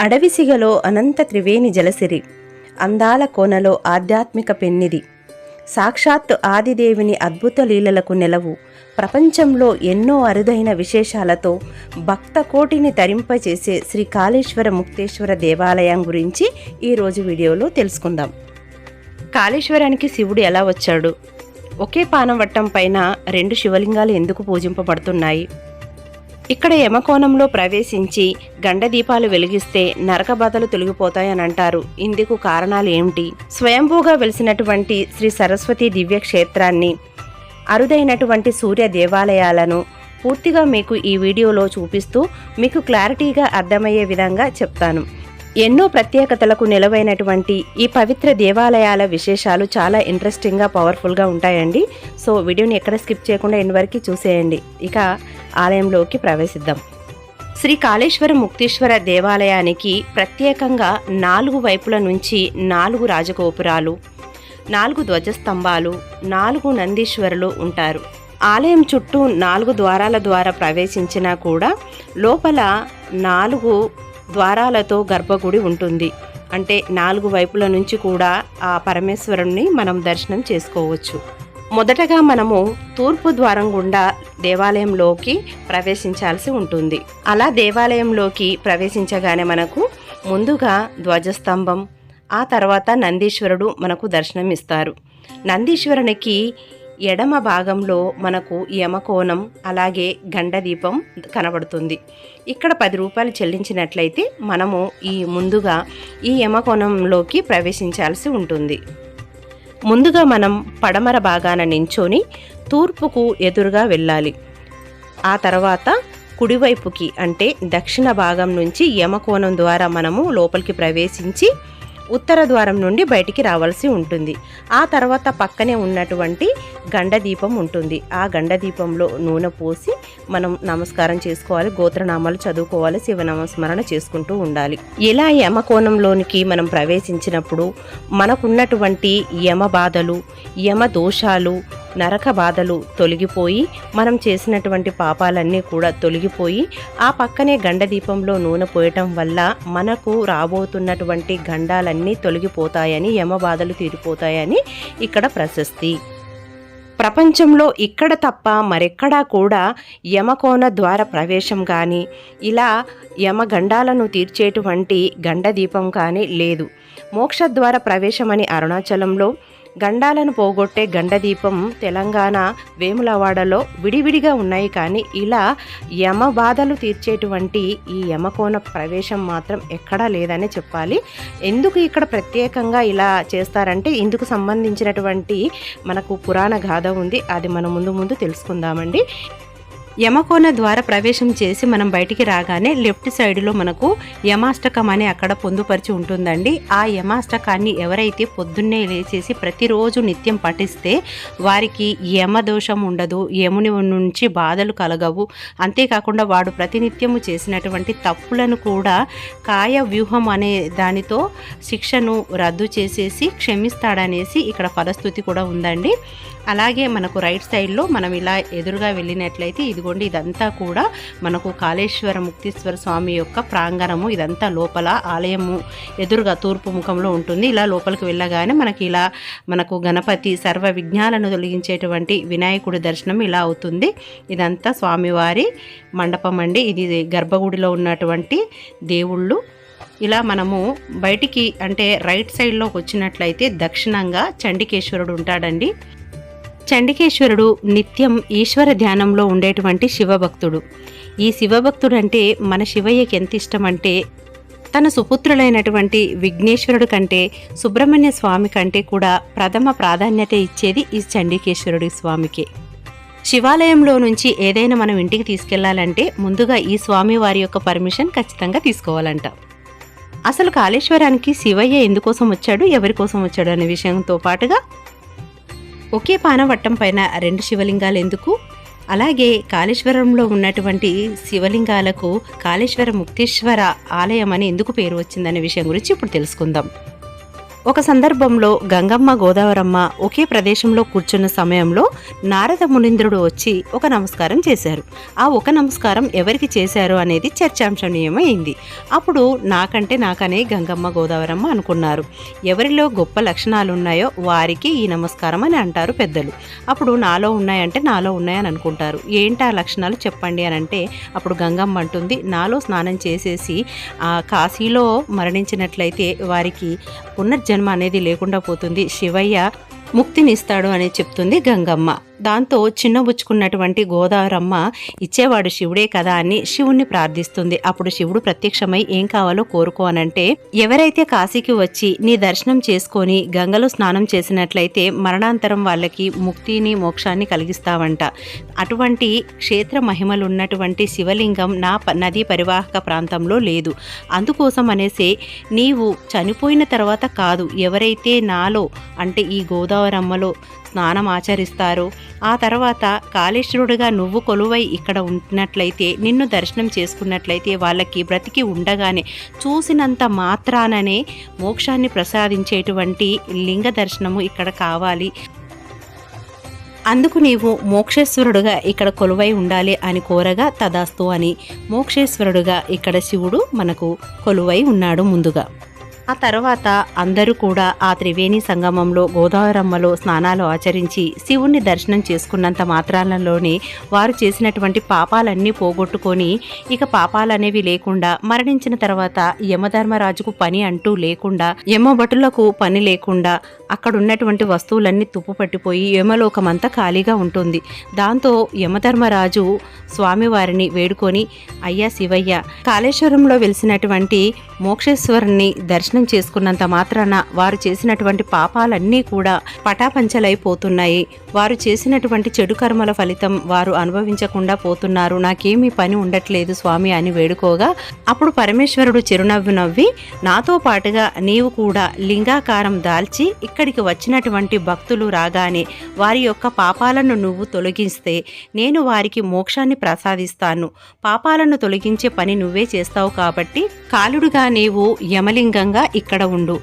అడవిసిగలో అనంత త్రివేణి జలసిరి, అందాల కోనలో ఆధ్యాత్మిక పెన్నిది, సాక్షాత్తు ఆదిదేవిని అద్భుత లీలలకు నెలవు, ప్రపంచంలో ఎన్నో అరుదైన విశేషాలతో భక్త కోటిని తరింపచేసే శ్రీ కాళేశ్వర ముక్తేశ్వర దేవాలయం గురించి ఈరోజు వీడియోలో తెలుసుకుందాం. కాళేశ్వరానికి శివుడు ఎలా వచ్చాడు? ఒకే పానవట్టం పైన రెండు శివలింగాలు ఎందుకు పూజింపబడుతున్నాయి? ఇక్కడ యమకోణంలో ప్రవేశించి గండదీపాలు వెలిగిస్తే నరకబాధలు తొలగిపోతాయని అంటారు. ఇందుకు కారణాలు ఏమిటి? స్వయంభూగా వెలిసినటువంటి శ్రీ సరస్వతి దివ్య క్షేత్రాన్ని, అరుదైనటువంటి సూర్య దేవాలయాలను పూర్తిగా మీకు ఈ వీడియోలో చూపిస్తూ మీకు క్లారిటీగా అర్థమయ్యే విధంగా చెప్తాను. ఎన్నో ప్రత్యేకతలకు నిలవైనటువంటి ఈ పవిత్ర దేవాలయాల విశేషాలు చాలా ఇంట్రెస్టింగ్గా, పవర్ఫుల్గా ఉంటాయండి. సో వీడియోని ఎక్కడ స్కిప్ చేయకుండా ఎండ్ వరకు చూసేయండి. ఇక ఆలయంలోకి ప్రవేశిద్దాం. శ్రీ కాళేశ్వర ముక్తేశ్వర దేవాలయానికి ప్రత్యేకంగా 4 వైపుల నుంచి 4 రాజగోపురాలు, 4 ధ్వజస్తంభాలు, 4 నందీశ్వరులు ఉంటారు. ఆలయం చుట్టూ 4 ద్వారాల ద్వారా ప్రవేశించినా కూడా లోపల 4 ద్వారాలతో గర్భగుడి ఉంటుంది. అంటే 4 వైపుల నుంచి కూడా ఆ పరమేశ్వరుణ్ణి మనం దర్శనం చేసుకోవచ్చు. మొదటగా మనము తూర్పు ద్వారం గుండా దేవాలయంలోకి ప్రవేశించాల్సి ఉంటుంది. అలా దేవాలయంలోకి ప్రవేశించగానే మనకు ముందుగా ధ్వజస్తంభం, ఆ తర్వాత నందీశ్వరుడు మనకు దర్శనం ఇస్తారు. నందీశ్వరునికి ఎడమ భాగంలో మనకు యమకోణం, అలాగే గండదీపం కనబడుతుంది. ఇక్కడ 10 రూపాయలు చెల్లించినట్లయితే మనము ముందుగా ఈ యమకోణంలోకి ప్రవేశించాల్సి ఉంటుంది. ముందుగా మనం పడమర భాగాన నించొని తూర్పుకు ఎదురుగా వెళ్ళాలి. ఆ తర్వాత కుడివైపుకి అంటే దక్షిణ భాగం నుంచి యమకోణం ద్వారా మనము లోపలికి ప్రవేశించి ఉత్తర ద్వారం నుండి బయటికి రావాల్సి ఉంటుంది. ఆ తర్వాత పక్కనే ఉన్నటువంటి గండదీపం ఉంటుంది. ఆ గండదీపంలో నూనె పోసి మనం నమస్కారం చేసుకోవాలి, గోత్రనామాలు చదువుకోవాలి, శివనామస్మరణ చేసుకుంటూ ఉండాలి. ఇలా యమకోణంలోనికి మనం ప్రవేశించినప్పుడు మనకున్నటువంటి యమ బాధలు, యమ దోషాలు, నరక బాధలు తొలగిపోయి మనం చేసినటువంటి పాపాలన్నీ కూడా తొలగిపోయి ఆ పక్కనే గండదీపంలో నూనె పోయటం వల్ల మనకు రాబోతున్నటువంటి గండాలన్నీ తొలగిపోతాయని, యమ బాధలు తీరిపోతాయని ఇక్కడ ప్రశస్తి. ప్రపంచంలో ఇక్కడ తప్ప మరెక్కడా కూడా యమకోణ ద్వార ప్రవేశం కానీ, ఇలా యమగండాలను తీర్చేటువంటి గండదీపం కానీ లేదు. మోక్షద్వార ప్రవేశమని అరుణాచలంలో, గండాలను పోగొట్టే గండదీపం తెలంగాణ వేములవాడలో విడివిడిగా ఉన్నాయి. కానీ ఇలా యమ బాధలు తీర్చేటువంటి ఈ యమకోణ ప్రవేశం మాత్రం ఎక్కడా లేదని చెప్పాలి. ఎందుకు ఇక్కడ ప్రత్యేకంగా ఇలా చేస్తారంటే ఇందుకు సంబంధించినటువంటి మనకు పురాణ గాథ ఉంది. అది మనం ముందు తెలుసుకుందామండి. యమకోణ ద్వార ప్రవేశం చేసి మనం బయటికి రాగానే లెఫ్ట్ సైడ్లో మనకు యమాష్టకం అని అక్కడ పొందుపరిచి ఉంటుందండి. ఆ యమాష్టకాన్ని ఎవరైతే పొద్దున్నే లేచేసి ప్రతిరోజు నిత్యం పఠిస్తే వారికి యమదోషం ఉండదు, యముని నుంచి బాధలు కలగవు. అంతేకాకుండా వాడు ప్రతినిత్యము చేసినటువంటి తప్పులను కూడా కాయ వ్యూహం అనే దానితో శిక్షను రద్దు చేసేసి క్షమిస్తాడనేసి ఇక్కడ ఫలస్థుతి కూడా ఉందండి. అలాగే మనకు రైట్ సైడ్లో మనం ఇలా ఎదురుగా వెళ్ళినట్లయితే ఇదిగోండి, ఇదంతా కూడా మనకు కాళేశ్వర ముక్తేశ్వర స్వామి యొక్క ప్రాంగణము. ఇదంతా లోపల ఆలయము ఎదురుగా తూర్పు ముఖంలో ఉంటుంది. ఇలా లోపలికి వెళ్ళగానే మనకు గణపతి, సర్వ విఘ్నాలను తొలగించేటువంటి వినాయకుడి దర్శనం ఇలా అవుతుంది. ఇదంతా స్వామివారి మండపం అండి. ఇది గర్భగుడిలో ఉన్నటువంటి దేవుళ్ళు. ఇలా మనము బయటికి అంటే రైట్ సైడ్లోకి వచ్చినట్లయితే దక్షిణంగా చండికేశ్వరుడు ఉంటాడండి. చండికేశ్వరుడు నిత్యం ఈశ్వర ధ్యానంలో ఉండేటువంటి శివభక్తుడు. ఈ శివభక్తుడు అంటే మన శివయ్యకి ఎంత ఇష్టం అంటే తన సుపుత్రులైనటువంటి విఘ్నేశ్వరుడు కంటే, సుబ్రహ్మణ్య స్వామి కంటే కూడా ప్రథమ ప్రాధాన్యత ఇచ్చేది ఈ చండికేశ్వరుడి స్వామికే. శివాలయంలో నుంచి ఏదైనా మనం ఇంటికి తీసుకెళ్లాలంటే ముందుగా ఈ స్వామి వారి యొక్క పర్మిషన్ ఖచ్చితంగా తీసుకోవాలంట. అసలు కాళేశ్వరానికి శివయ్య ఎందుకోసం వచ్చాడు, ఎవరి కోసం వచ్చాడు అనే విషయంతో పాటుగా ఒకే పానవట్టం పైన 2 శివలింగాలు ఎందుకు, అలాగే కాళేశ్వరంలో ఉన్నటువంటి శివలింగాలకు కాళేశ్వర ముక్తేశ్వర ఆలయం అని ఎందుకు పేరు వచ్చిందనే విషయం గురించి ఇప్పుడు తెలుసుకుందాం. ఒక సందర్భంలో గంగమ్మ గోదావరమ్మ ఒకే ప్రదేశంలో కూర్చున్న సమయంలో నారద మునీంద్రుడు వచ్చి ఒక నమస్కారం చేశారు. ఆ ఒక నమస్కారం ఎవరికి చేశారు అనేది చర్చాంశనీయమైంది. అప్పుడు నాకనే గంగమ్మ గోదావరమ్మ అనుకున్నారు. ఎవరిలో గొప్ప లక్షణాలు ఉన్నాయో వారికి ఈ నమస్కారం అని అంటారు పెద్దలు. అప్పుడు నాలో ఉన్నాయంటే నాలో ఉన్నాయని అనుకుంటారు. ఏంటి ఆ లక్షణాలు చెప్పండి అని అంటే అప్పుడు గంగమ్మ అంటుంది, నాలో స్నానం చేసేసి కాశీలో మరణించినట్లయితే వారికి పునర్జన్మ అనేది లేకుండా పోతుంది, శివయ్య ముక్తినిస్తాడు అని చెప్తుంది గంగమ్మ. దాంతో చిన్నబుచ్చుకున్నటువంటి గోదావరమ్మ ఇచ్చేవాడు శివుడే కదా అని శివుణ్ణి ప్రార్థిస్తుంది. అప్పుడు శివుడు ప్రత్యక్షమై ఏం కావాలో కోరుకో అనంటే, ఎవరైతే కాశీకి వచ్చి నీ దర్శనం చేసుకొని గంగలో స్నానం చేసినట్లయితే మరణాంతరం వాళ్ళకి ముక్తిని మోక్షాన్ని కలిగిస్తావంట. అటువంటి క్షేత్ర మహిమలు ఉన్నటువంటి శివలింగం నా నదీ పరివాహక ప్రాంతంలో లేదు. అందుకోసం అనేసే నీవు చనిపోయిన తర్వాత కాదు, ఎవరైతే నాలో అంటే ఈ గోదావరమ్మలో స్నానం ఆచరిస్తారో ఆ తర్వాత కాళేశ్వరుడిగా నువ్వు కొలువై ఇక్కడ ఉంటున్నట్లయితే, నిన్ను దర్శనం చేసుకున్నట్లయితే వాళ్ళకి బ్రతికి ఉండగానే చూసినంత మాత్రాననే మోక్షాన్ని ప్రసాదించేటువంటి లింగ దర్శనము ఇక్కడ కావాలి. అందుకు నీవు మోక్షేశ్వరుడుగా ఇక్కడ కొలువై ఉండాలి అని కోరగా తదాస్తు అని మోక్షేశ్వరుడుగా ఇక్కడ శివుడు మనకు కొలువై ఉన్నాడు ముందుగా. ఆ తర్వాత అందరూ కూడా ఆ త్రివేణి సంగమంలో గోదావరమ్మలో స్నానాలు ఆచరించి శివుణ్ణి దర్శనం చేసుకున్నంత మాత్రాలలోనే వారు చేసినటువంటి పాపాలన్నీ పోగొట్టుకొని ఇక పాపాలనేవి లేకుండా మరణించిన తర్వాత యమధర్మరాజుకు పని అంటూ లేకుండా, యమభటులకు పని లేకుండా అక్కడ ఉన్నటువంటి వస్తువులన్నీ తుప్పు పట్టిపోయి యమలోకమంతా ఖాళీగా ఉంటుంది. దాంతో యమధర్మరాజు స్వామివారిని వేడుకొని, అయ్యా శివయ్య, కాళేశ్వరంలో వెలిసినటువంటి మోక్షేశ్వరుని దర్శనం చేసుకున్నంత మాత్రాన వారు చేసినటువంటి పాపాలన్నీ కూడా పటాపంచలైపోతున్నాయి. వారు చేసినటువంటి చెడు కర్మల ఫలితం వారు అనుభవించకుండా పోతున్నారు. నాకేమీ పని ఉండట్లేదు స్వామి అని వేడుకోగా అప్పుడు పరమేశ్వరుడు చిరునవ్వు నవ్వి, నాతో పాటుగా నీవు కూడా లింగాకారం దాల్చి ఇక్కడికి వచ్చినటువంటి భక్తులు రాగానే వారి యొక్క పాపాలను నువ్వు తొలగిస్తే నేను వారికి మోక్షాన్ని ప్రసాదిస్తాను. పాపాలను తొలగించే పని నువ్వే చేస్తావు కాబట్టి కాలుడుగా నీవు యమలింగంగా ఇక్కడ ఉండు.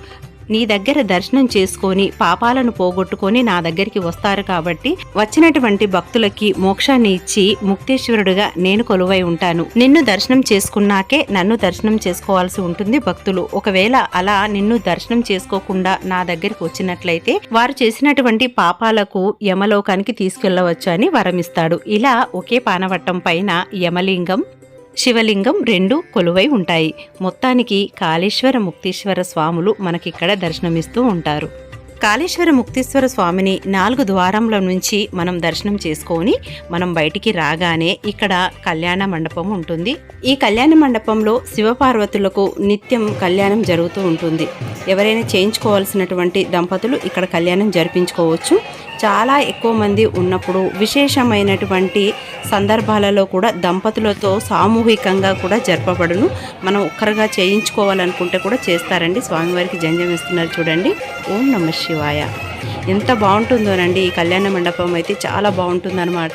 నీ దగ్గర దర్శనం చేసుకొని పాపాలను పోగొట్టుకొని నా దగ్గరికి వస్తారు కాబట్టి వచ్చినటువంటి భక్తులకి మోక్షాన్ని ఇచ్చి ముక్తేశ్వరుడుగా నేను కొలువై ఉంటాను. నిన్ను దర్శనం చేసుకున్నాకే నన్ను దర్శనం చేసుకోవాల్సి ఉంటుంది భక్తులు. ఒకవేళ అలా నిన్ను దర్శనం చేసుకోకుండా నా దగ్గరికి వచ్చినట్లయితే వారు చేసినటువంటి పాపాలకు యమలోకానికి తీసుకెళ్లవచ్చు అని వరమిస్తాడు. ఇలా ఒకే పానవట్టం పైన యమలింగం, శివలింగం రెండు కొలువై ఉంటాయి. మొత్తానికి కాళేశ్వర ముక్తీశ్వర స్వాములు మనకిక్కడ దర్శనమిస్తూ ఉంటారు. కాళేశ్వర ముక్తీశ్వర స్వామిని 4 ద్వారముల నుంచి మనం దర్శనం చేసుకొని మనం బయటికి రాగానే ఇక్కడ కళ్యాణ మండపం ఉంటుంది. ఈ కళ్యాణ మండపంలో శివపార్వతులకు నిత్యం కళ్యాణం జరుగుతూ ఉంటుంది. ఎవరైనా చేయించుకోవాల్సినటువంటి దంపతులు ఇక్కడ కళ్యాణం జరిపించుకోవచ్చు. చాలా ఎక్కువ మంది ఉన్నప్పుడు విశేషమైనటువంటి సందర్భాలలో కూడా దంపతులతో సామూహికంగా కూడా జరపబడును. మనం ఒక్కరుగా చేయించుకోవాలనుకుంటే కూడా చేస్తారండి. స్వామివారికి జంజం ఇస్తున్నారు చూడండి. ఓం నమః శివాయ. ఎంత బాగుంటుందోనండి ఈ కళ్యాణ మండపం అయితే చాలా బాగుంటుందన్నమాట.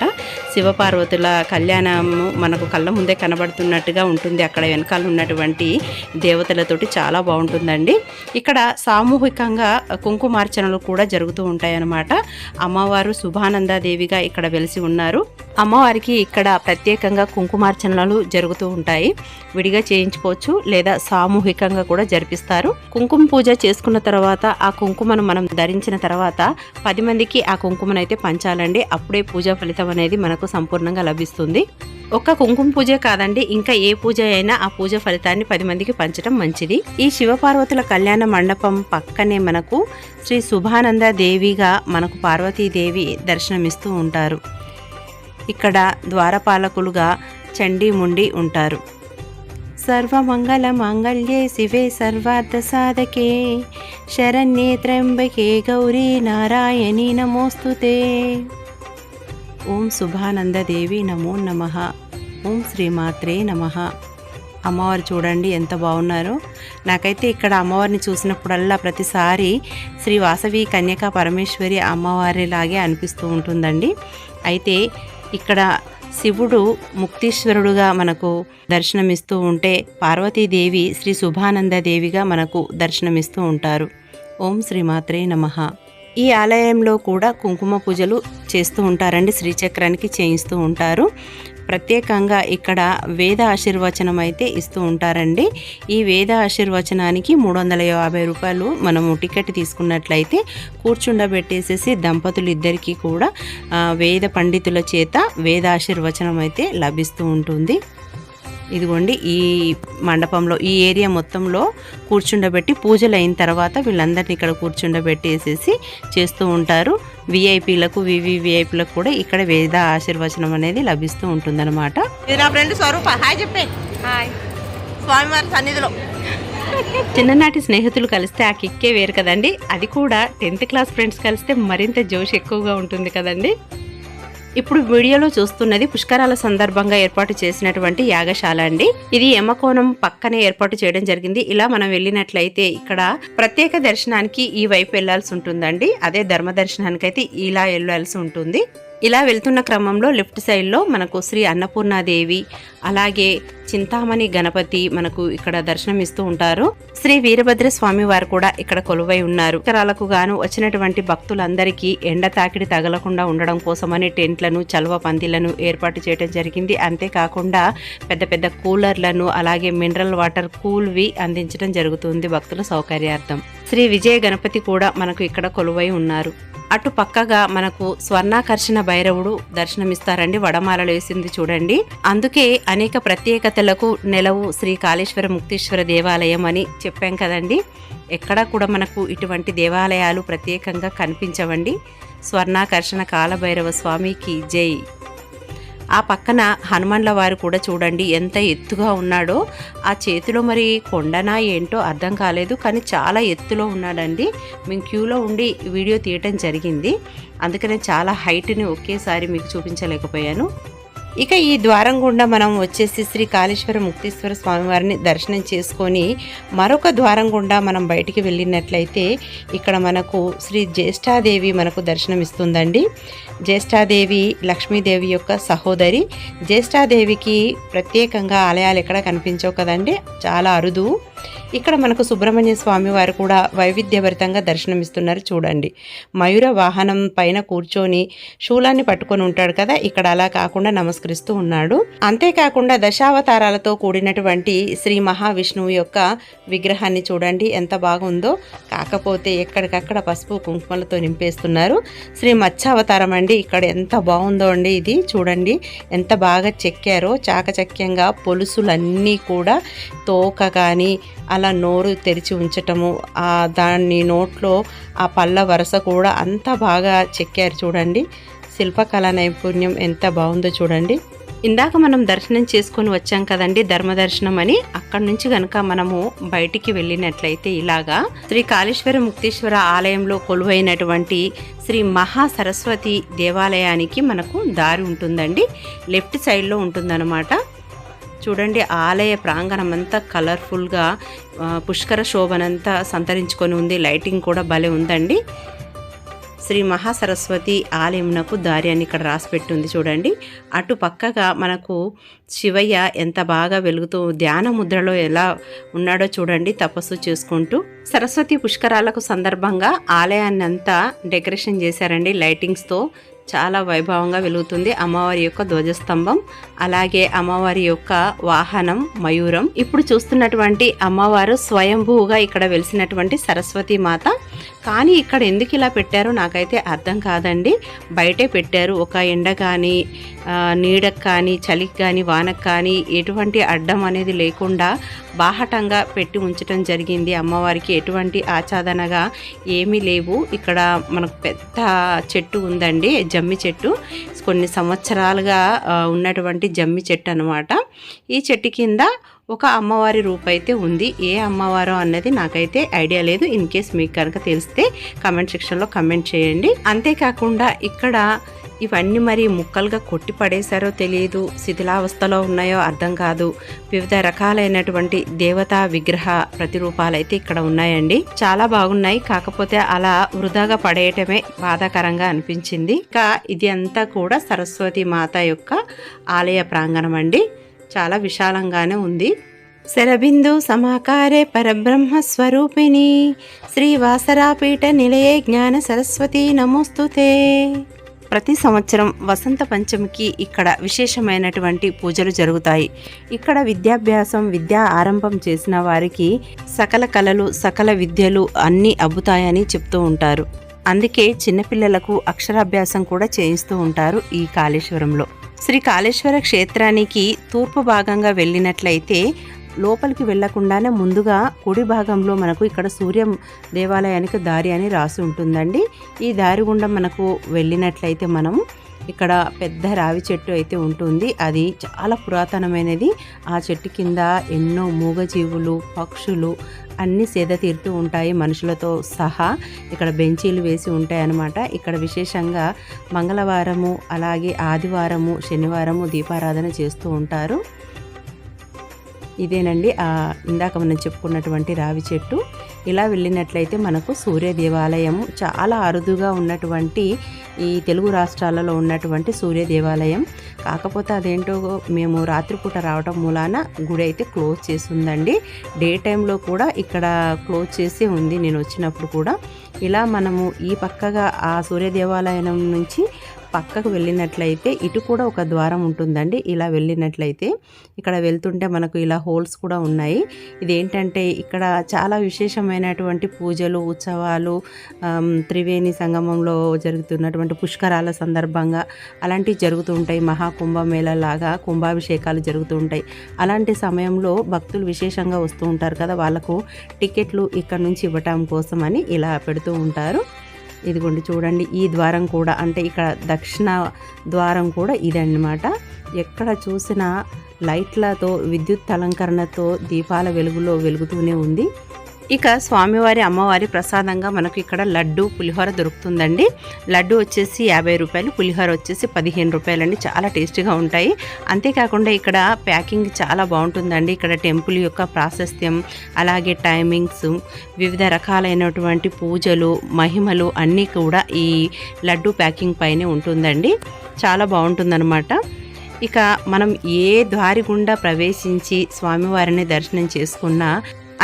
శివపార్వతుల కళ్యాణము మనకు కళ్ళ ముందే కనబడుతున్నట్టుగా ఉంటుంది. అక్కడ వెనకాల ఉన్నటువంటి దేవతలతోటి చాలా బాగుంటుందండి. ఇక్కడ సామూహికంగా కుంకుమార్చనలు కూడా జరుగుతూ ఉంటాయి అన్నమాట. అమ్మవారు శుభానందాదేవిగా ఇక్కడ వెలిసి ఉన్నారు. అమ్మవారికి ఇక్కడ ప్రత్యేకంగా కుంకుమార్చనలు జరుగుతూ ఉంటాయి. విడిగా చేయించుకోవచ్చు లేదా సామూహికంగా కూడా జరిపిస్తారు. కుంకుమ పూజ చేసుకున్న తర్వాత ఆ కుంకుమను మనం ధరించిన తర్వాత 10 మందికి ఆ కుంకుమను అయితే పంచాలండి. అప్పుడే పూజా ఫలితం అనేది మనకు సంపూర్ణంగా లభిస్తుంది. ఒక్క కుంకుమ పూజే కాదండి, ఇంకా ఏ పూజ అయినా ఆ పూజ ఫలితాన్ని 10 మందికి పంచడం మంచిది. ఈ శివపార్వతుల కళ్యాణ మండపం పక్కనే మనకు శ్రీ శుభానంద దేవిగా మనకు పార్వతీదేవి దర్శనమిస్తూ ఉంటారు. ఇక్కడ ద్వారపాలకులుగా చండీముండి ఉంటారు. సర్వమంగళ మాంగళ్యే శివే సర్వార్థ సాధకే శరణ్యే త్ర్యంబకే గౌరీ నారాయణీ నమోస్తుతే. ఓం శుభానందదేవి నమో నమః. ఓం శ్రీమాత్రే నమః. అమ్మవారు చూడండి ఎంత బాగున్నారో. నాకైతే ఇక్కడ అమ్మవారిని చూసినప్పుడల్లా ప్రతిసారి శ్రీ వాసవి కన్యకా పరమేశ్వరి అమ్మవారిలాగే అనిపిస్తూ ఉంటుందండి. అయితే ఇక్కడ శివుడు ముక్తీశ్వరుడుగా మనకు దర్శనమిస్తూ ఉంటే పార్వతీదేవి శ్రీ శుభానందదేవిగా మనకు దర్శనమిస్తూ ఉంటారు. ఓం శ్రీమాత్రే నమః. ఈ ఆలయంలో కూడా కుంకుమ పూజలు చేస్తూ ఉంటారండి, శ్రీచక్రానికి చేయిస్తూ ఉంటారు. ప్రత్యేకంగా ఇక్కడ వేద ఆశీర్వచనం అయితే ఇస్తూ ఉంటారండి. ఈ వేద ఆశీర్వచనానికి 350 రూపాయలు మనము టికెట్ తీసుకున్నట్లయితే కూర్చుండబెట్టేసేసి దంపతులు ఇద్దరికీ కూడా వేద పండితుల చేత వేద ఆశీర్వచనం అయితే లభిస్తూ ఉంటుంది. ఇదిగోండి ఈ మండపంలో ఈ ఏరియా మొత్తంలో కూర్చుండబెట్టి పూజలు అయిన తర్వాత వీళ్ళందరినీ ఇక్కడ కూర్చుండబెట్టేసేసి చేస్తూ ఉంటారు. విఐపీలకు వివిఐపీలకు కూడా ఇక్కడ వేద ఆశీర్వచనం అనేది లభిస్తూ ఉంటుందన్నమాట. ఇది నా ఫ్రెండ్ స్వరూప. హాయ్ చెప్పే. హాయ్. స్వామివారి సన్నిధిలో చిన్ననాటి స్నేహితులు కలిస్తే ఆ కిక్కే వేరు కదండి. అది కూడా 10th క్లాస్ ఫ్రెండ్స్ కలిస్తే మరింత జోష్ ఎక్కువగా ఉంటుంది కదండి. ఇప్పుడు వీడియోలో చూస్తున్నది పుష్కరాల సందర్భంగా ఏర్పాటు చేసినటువంటి యాగశాల అండి. ఇది యమకోణం పక్కనే ఏర్పాటు చేయడం జరిగింది. ఇలా మనం వెళ్ళినట్లయితే ఇక్కడ ప్రత్యేక దర్శనానికి ఈ వైపు వెళ్లాల్సి ఉంటుందండి. అదే ధర్మ దర్శనానికి అయితే ఇలా వెళ్ళాల్సి ఉంటుంది. ఇలా వెళ్తున్న క్రమంలో లెఫ్ట్ సైడ్లో మనకు శ్రీ అన్నపూర్ణాదేవి అలాగే చింతామణి గణపతి మనకు ఇక్కడ దర్శనం ఇస్తూ ఉంటారు. శ్రీ వీరభద్ర స్వామి వారు కూడా ఇక్కడ కొలువై ఉన్నారు. పుష్కరాలకు గాను వచ్చినటువంటి భక్తులందరికీ ఎండ తాకిడి తగలకుండా ఉండడం కోసమని టెంట్లను చల్వ పందిలను ఏర్పాటు చేయడం జరిగింది. అంతేకాకుండా పెద్ద పెద్ద కూలర్లను అలాగే మినరల్ వాటర్ కూల్వి అందించడం జరుగుతుంది భక్తుల సౌకర్యార్థం. శ్రీ విజయ గణపతి కూడా మనకు ఇక్కడ కొలువై ఉన్నారు. అటు పక్కగా మనకు స్వర్ణాకర్షణ భైరవుడు దర్శనమిస్తారండి. వడమాలలు వేసింది చూడండి. అందుకే అనేక ప్రత్యేకతలకు నెలవు శ్రీ కాళేశ్వర ముక్తేశ్వర దేవాలయం అని చెప్పాం కదండి. ఎక్కడా కూడా మనకు ఇటువంటి దేవాలయాలు ప్రత్యేకంగా కనిపించవండి. స్వర్ణాకర్షణ కాలభైరవ స్వామికి జై. ఆ పక్కన హనుమాన్ల వారు కూడా చూడండి ఎంత ఎత్తుగా ఉన్నాడో. ఆ చేతిలో మరి కొండనా ఏంటో అర్థం కాలేదు, కానీ చాలా ఎత్తులో ఉన్నాడండి. మేము క్యూలో ఉండి వీడియో తీయటం జరిగింది, అందుకనే చాలా హైట్ని ఒకేసారి మీకు చూపించలేకపోయాను. ఇక ఈ ద్వారం గుండా మనం వచ్చేసి శ్రీ కాళేశ్వర ముక్తేశ్వర స్వామివారిని దర్శనం చేసుకొని మరొక ద్వారం గుండా మనం బయటికి వెళ్ళినట్లయితే ఇక్కడ మనకు శ్రీ జ్యేష్ఠాదేవి మనకు దర్శనం ఇస్తుందండి. జ్యేష్ఠాదేవి లక్ష్మీదేవి యొక్క సహోదరి. జ్యేష్ఠాదేవికి ప్రత్యేకంగా ఆలయాలు ఎక్కడ కనిపించవు కదండి, చాలా అరుదు. ఇక్కడ మనకు సుబ్రహ్మణ్య స్వామి వారు కూడా వైవిధ్యభరితంగా దర్శనమిస్తున్నారు చూడండి. మయూర వాహనం పైన కూర్చొని శూలాన్ని పట్టుకొని ఉంటాడు కదా, ఇక్కడ అలా కాకుండా నమస్కరిస్తూ ఉన్నాడు. అంతేకాకుండా దశావతారాలతో కూడినటువంటి శ్రీ మహావిష్ణువు యొక్క విగ్రహాన్ని చూడండి ఎంత బాగుందో. కాకపోతే ఎక్కడికక్కడ పసుపు కుంకుమలతో నింపేస్తున్నారు. శ్రీ మత్స్యావతారం అండి. ఇక్కడ ఎంత బాగుందో అండి, ఇది చూడండి ఎంత బాగా చెక్కారో. చాకచక్యంగా పొలుసులన్నీ కూడా తోక కానీ అలా నోరు తెరిచి ఉంచటము, దాన్ని నోట్లో ఆ పళ్ళ వరస కూడా అంత బాగా చెక్కారు చూడండి. శిల్పకళా నైపుణ్యం ఎంత బాగుందో చూడండి. ఇందాక మనం దర్శనం చేసుకొని వచ్చాం కదండి, ధర్మదర్శనం అని. అక్కడి నుంచి కనుక మనము బయటికి వెళ్ళినట్లయితే ఇలాగా శ్రీ కాళేశ్వర ముక్తేశ్వర ఆలయంలో కొలువైనటువంటి శ్రీ మహా సరస్వతి దేవాలయానికి మనకు దారి ఉంటుందండి. లెఫ్ట్ సైడ్లో ఉంటుందన్నమాట. చూడండి ఆలయ ప్రాంగణం అంతా కలర్ఫుల్గా పుష్కర శోభనంతా సంతరించుకొని ఉంది. లైటింగ్ కూడా భలే ఉందండి. శ్రీ మహాసరస్వతి ఆలయంనకు దారి అని ఇక్కడ రాసిపెట్టుంది చూడండి. అటు పక్కగా మనకు శివయ్య ఎంత బాగా వెలుగుతూ ధ్యాన ముద్రలో ఎలా ఉన్నాడో చూడండి, తపస్సు చేసుకుంటూ. సరస్వతి పుష్కరాలకు సందర్భంగా ఆలయాన్ని అంతా డెకరేషన్ చేశారండి లైటింగ్స్తో. చాలా వైభవంగా వెలుగుతుంది. అమ్మవారి యొక్క ధ్వజస్తంభం అలాగే అమ్మవారి యొక్క వాహనం మయూరం. ఇప్పుడు చూస్తున్నటువంటి అమ్మవారు స్వయంభూగా ఇక్కడ వెలిసినటువంటి సరస్వతి మాత. కానీ ఇక్కడ ఎందుకు ఇలా పెట్టారో నాకైతే అర్థం కాదండి. బయటే పెట్టారు. ఒక ఎండ కానీ నీడకు కానీ చలికి కానీ వానకు కానీ ఎటువంటి అడ్డం అనేది లేకుండా బాహటంగా పెట్టి ఉంచడం జరిగింది. అమ్మవారికి ఎటువంటి ఆచ్ఛాదనగా ఏమీ లేవు. ఇక్కడ మనకు పెద్ద చెట్టు ఉందండి, జమ్మి చెట్టు. కొన్ని సంవత్సరాలుగా ఉన్నటువంటి జమ్మి చెట్టు అన్నమాట. ఈ చెట్టు కింద ఒక అమ్మవారి రూపైతే ఉంది. ఏ అమ్మవారో అన్నది నాకైతే ఐడియా లేదు. ఇన్ కేస్ మీకు కనుక తెలిస్తే కమెంట్ సెక్షన్లో కమెంట్ చేయండి. అంతేకాకుండా ఇక్కడ ఇవన్నీ మరి ముక్కలుగా కొట్టి పడేశారో తెలియదు, శిథిలావస్థలో ఉన్నాయో అర్థం కాదు. వివిధ రకాలైనటువంటి దేవతా విగ్రహ ప్రతిరూపాలు అయితే ఇక్కడ ఉన్నాయండి. చాలా బాగున్నాయి. కాకపోతే అలా వృధాగా పడేయటమే బాధాకరంగా అనిపించింది. ఇంకా ఇది అంతా కూడా సరస్వతి మాత యొక్క ఆలయ ప్రాంగణం అండి. చాలా విశాలంగానే ఉంది. శరబిందు సమాకారే పరబ్రహ్మ స్వరూపిణి శ్రీవాసరాపీఠ నిలయే జ్ఞాన సరస్వతి నమోస్తుతే. ప్రతి సంవత్సరం వసంత పంచమికి ఇక్కడ విశేషమైనటువంటి పూజలు జరుగుతాయి. ఇక్కడ విద్యా ఆరంభం చేసిన వారికి సకల కళలు సకల విద్యలు అన్నీ అబ్బుతాయని చెప్తూ ఉంటారు. అందుకే చిన్నపిల్లలకు అక్షరాభ్యాసం కూడా చేయిస్తూ ఉంటారు ఈ కాళేశ్వరంలో. శ్రీ కాళేశ్వర క్షేత్రానికి తూర్పు భాగంగా వెళ్ళినట్లయితే లోపలికి వెళ్లకుండానే ముందుగా కుడి భాగంలో మనకు ఇక్కడ సూర్య దేవాలయానికి దారి అని రాసి ఉంటుందండి. ఈ దారి గుండా మనకు వెళ్ళినట్లయితే మనం ఇక్కడ పెద్ద రావి చెట్టు అయితే ఉంటుంది. అది చాలా పురాతనమైనది. ఆ చెట్టు కింద ఎన్నో మూగజీవులు పక్షులు అన్నీ సేద తీరుతూ ఉంటాయి, మనుషులతో సహా. ఇక్కడ బెంచీలు వేసి ఉంటాయి అన్నమాట. ఇక్కడ విశేషంగా మంగళవారము అలాగే ఆదివారము శనివారము దీపారాధన చేస్తూ ఉంటారు. ఇదేనండి ఇందాక మనం చెప్పుకున్నటువంటి రావి చెట్టు. ఇలా వెళ్ళినట్లయితే మనకు సూర్య దేవాలయం, చాలా అరుదుగా ఉన్నటువంటి ఈ తెలుగు రాష్ట్రాలలో ఉన్నటువంటి సూర్య దేవాలయం. కాకపోతే అదేంటో మేము రాత్రిపూట రావడం మూలాన గుడి అయితే క్లోజ్ చేసి ఉందండి. డే టైంలో కూడా ఇక్కడ క్లోజ్ చేసి ఉంది నేను వచ్చినప్పుడు కూడా. ఇలా మనము ఈ పక్కగా ఆ సూర్య దేవాలయం నుంచి పక్కకు వెళ్ళినట్లయితే ఇటు కూడా ఒక ద్వారం ఉంటుందండి. ఇలా వెళ్ళినట్లయితే ఇక్కడ వెళ్తుంటే మనకు ఇలా హోల్స్ కూడా ఉన్నాయి. ఇదేంటంటే ఇక్కడ చాలా విశేషమైనటువంటి పూజలు ఉత్సవాలు, త్రివేణి సంగమంలో జరుగుతున్నటువంటి పుష్కరాల సందర్భంగా అలాంటివి జరుగుతూ ఉంటాయి. మహాకుంభమేళ లాగా కుంభాభిషేకాలు జరుగుతూ ఉంటాయి. అలాంటి సమయంలో భక్తులు విశేషంగా వస్తూ ఉంటారు కదా, వాళ్ళకు టికెట్లు ఇక్కడ నుంచి ఇవ్వటం కోసం అని ఇలా పెడుతూ ఉంటారు. ఇదిగోండి చూడండి, ఈ ద్వారం కూడా అంటే ఇక్కడ దక్షిణ ద్వారం కూడా ఇదన్నమాట. ఎక్కడ చూసినా లైట్లతో విద్యుత్ అలంకరణతో దీపాల వెలుగులో వెలుగుతూనే ఉంది. ఇక స్వామివారి అమ్మవారి ప్రసాదంగా మనకు ఇక్కడ లడ్డు పులిహోర దొరుకుతుందండి. లడ్డు వచ్చేసి 50 రూపాయలు, పులిహోర వచ్చేసి 15 రూపాయలండి. చాలా టేస్టీగా ఉంటాయి. అంతేకాకుండా ఇక్కడ ప్యాకింగ్ చాలా బాగుంటుందండి. ఇక్కడ టెంపుల్ యొక్క ప్రాశస్త్యం అలాగే టైమింగ్స్, వివిధ రకాలైనటువంటి పూజలు మహిమలు అన్నీ కూడా ఈ లడ్డు ప్యాకింగ్ పైనే ఉంటుందండి. చాలా బాగుంటుందన్నమాట. ఇక మనం ఏ దారి గుండా ప్రవేశించి స్వామివారిని దర్శనం చేసుకున్నా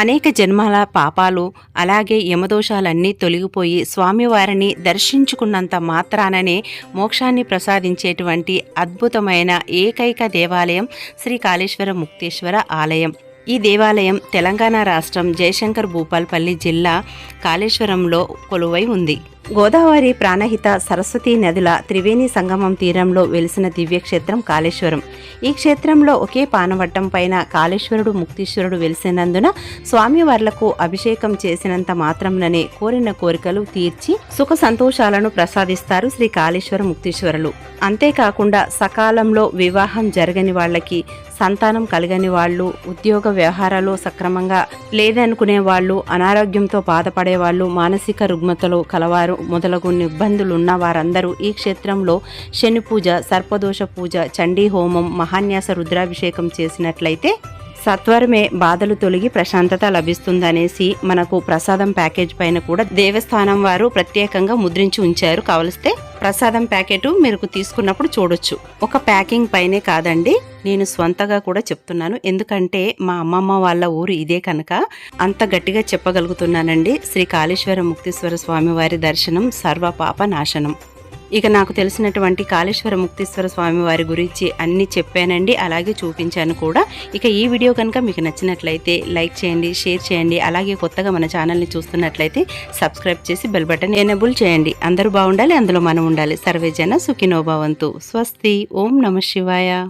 అనేక జన్మల పాపాలు అలాగే యమదోషాలన్నీ తొలగిపోయి స్వామివారిని దర్శించుకున్నంత మాత్రాననే మోక్షాన్ని ప్రసాదించేటువంటి అద్భుతమైన ఏకైక దేవాలయం శ్రీ కాళేశ్వర ముక్తేశ్వర ఆలయం. ఈ దేవాలయం తెలంగాణ రాష్ట్రం జయశంకర్ భూపాల్పల్లి జిల్లా కాళేశ్వరంలో కొలువై ఉంది. గోదావరి ప్రాణహిత సరస్వతీ నదుల త్రివేణి సంగమం తీరంలో వెలిసిన దివ్యక్షేత్రం కాళేశ్వరం. ఈ క్షేత్రంలో ఒకే పానవట్టం పైన కాళేశ్వరుడు ముక్తీశ్వరుడు వెలిసినందున స్వామివార్లకు అభిషేకం చేసినంత మాత్రంలోనే కోరిన కోరికలు తీర్చి సుఖ సంతోషాలను ప్రసాదిస్తారు శ్రీ కాళేశ్వర ముక్తీశ్వరులు. అంతేకాకుండా సకాలంలో వివాహం జరగని వాళ్ళకి, సంతానం కలగని వాళ్ళు, ఉద్యోగ వ్యవహారాలు సక్రమంగా లేదనుకునే వాళ్ళు, అనారోగ్యంతో బాధపడే వాళ్ళు, మానసిక రుగ్మతలు కలవారు మొదలగు ఇబ్బందులు ఉన్న వారందరూ ఈ క్షేత్రంలో శని పూజ, సర్పదోష పూజ, చండీ హోమం, మహాన్యాస రుద్రాభిషేకం చేసినట్లయితే సత్వరమే బాధలు తొలగి ప్రశాంతత లభిస్తుందనేసి మనకు ప్రసాదం ప్యాకేజ్ పైన కూడా దేవస్థానం వారు ప్రత్యేకంగా ముద్రించి ఉంచారు. కావలిస్తే ప్రసాదం ప్యాకెట్ మీరు తీసుకున్నప్పుడు చూడొచ్చు. ఒక ప్యాకింగ్ పైనే కాదండి, నేను స్వంతగా కూడా చెప్తున్నాను. ఎందుకంటే మా అమ్మమ్మ వాళ్ళ ఊరు ఇదే కనుక అంత గట్టిగా చెప్పగలుగుతున్నానండి. శ్రీ కాళేశ్వర ముక్తీశ్వర స్వామి వారి దర్శనం సర్వ పాప నాశనం. ఇక నాకు తెలిసినటువంటి కాళేశ్వర ముక్తీశ్వర స్వామి వారి గురించి అన్ని చెప్పానండి, అలాగే చూపించాను కూడా. ఇక ఈ వీడియో కనుక మీకు నచ్చినట్లయితే లైక్ చేయండి, షేర్ చేయండి. అలాగే కొత్తగా మన ఛానల్ని చూస్తున్నట్లయితే సబ్స్క్రైబ్ చేసి బెల్ బటన్ ఎనేబుల్ చేయండి. అందరూ బాగుండాలి, అందులో మనం ఉండాలి. సర్వేజన సుఖినో భవంతు. స్వస్తి. ఓం నమః శివాయ.